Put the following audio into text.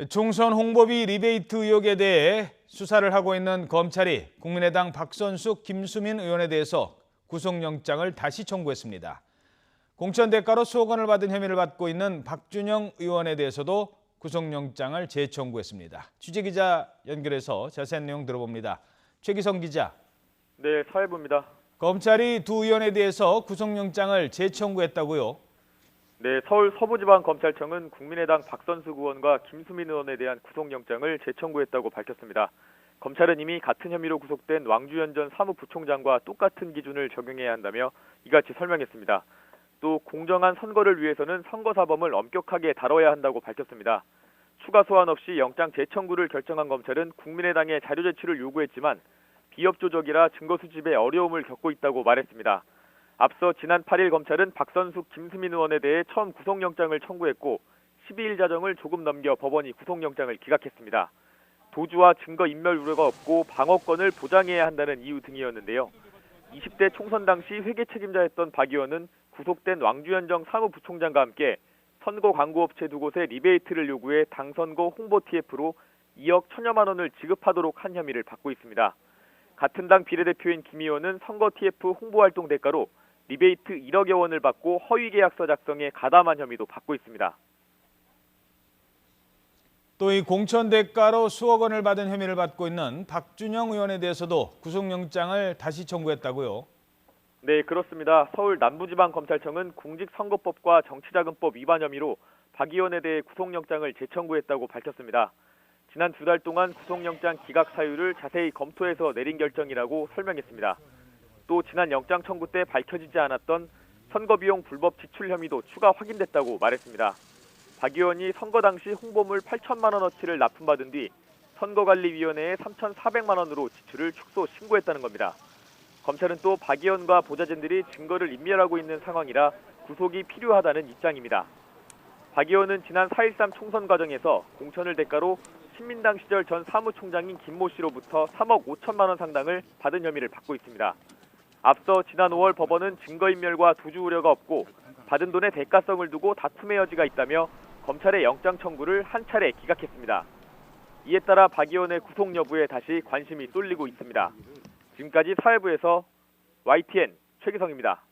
총선 홍보비 리베이트 의혹에 대해 수사를 하고 있는 검찰이 국민의당 박선숙, 김수민 의원에 대해서 구속영장을 다시 청구했습니다. 공천 대가로 수억 원을 받은 혐의를 받고 있는 박준영 의원에 대해서도 구속영장을 재청구했습니다. 취재기자 연결해서 자세한 내용 들어봅니다. 최기성 기자. 네, 사회부입니다. 검찰이 두 의원에 대해서 구속영장을 재청구했다고요? 네, 서울 서부지방검찰청은 국민의당 박선숙 의원과 김수민 의원에 대한 구속영장을 재청구했다고 밝혔습니다. 검찰은 이미 같은 혐의로 구속된 왕주현 전 사무부총장과 똑같은 기준을 적용해야 한다며 이같이 설명했습니다. 또 공정한 선거를 위해서는 선거사범을 엄격하게 다뤄야 한다고 밝혔습니다. 추가 소환 없이 영장 재청구를 결정한 검찰은 국민의당의 자료 제출을 요구했지만 비협 조적이라 증거 수집에 어려움을 겪고 있다고 말했습니다. 앞서 지난 8일 검찰은 박선숙, 김수민 의원에 대해 처음 구속영장을 청구했고 12일 자정을 조금 넘겨 법원이 구속영장을 기각했습니다. 도주와 증거인멸 우려가 없고 방어권을 보장해야 한다는 이유 등이었는데요. 20대 총선 당시 회계 책임자였던 박 의원은 구속된 왕주현 전 사무부총장과 함께 선거 광고업체 두 곳에 리베이트를 요구해 당선거 홍보 TF로 2억 1천여만 원을 지급하도록 한 혐의를 받고 있습니다. 같은 당 비례대표인 김 의원은 선거 TF 홍보활동 대가로 리베이트 1억여 원을 받고 허위계약서 작성에 가담한 혐의도 받고 있습니다. 또 이 공천 대가로 수억 원을 받은 혐의를 받고 있는 박준영 의원에 대해서도 구속영장을 다시 청구했다고요? 네, 그렇습니다. 서울 남부지방검찰청은 공직선거법과 정치자금법 위반 혐의로 박 의원에 대해 구속영장을 재청구했다고 밝혔습니다. 지난 2달 동안 구속영장 기각 사유를 자세히 검토해서 내린 결정이라고 설명했습니다. 또 지난 영장 청구 때 밝혀지지 않았던 선거비용 불법 지출 혐의도 추가 확인됐다고 말했습니다. 박 의원이 선거 당시 홍보물 8천만 원어치를 납품받은 뒤 선거관리위원회에 3,400만 원으로 지출을 축소 신고했다는 겁니다. 검찰은 또 박 의원과 보좌진들이 증거를 인멸하고 있는 상황이라 구속이 필요하다는 입장입니다. 박 의원은 지난 4.13 총선 과정에서 공천을 대가로 신민당 시절 전 사무총장인 김모 씨로부터 3억 5천만 원 상당을 받은 혐의를 받고 있습니다. 앞서 지난 5월 법원은 증거인멸과 도주 우려가 없고 받은 돈의 대가성을 두고 다툼의 여지가 있다며 검찰의 영장 청구를 한 차례 기각했습니다. 이에 따라 박 의원의 구속 여부에 다시 관심이 쏠리고 있습니다. 지금까지 사회부에서 YTN 최기성입니다.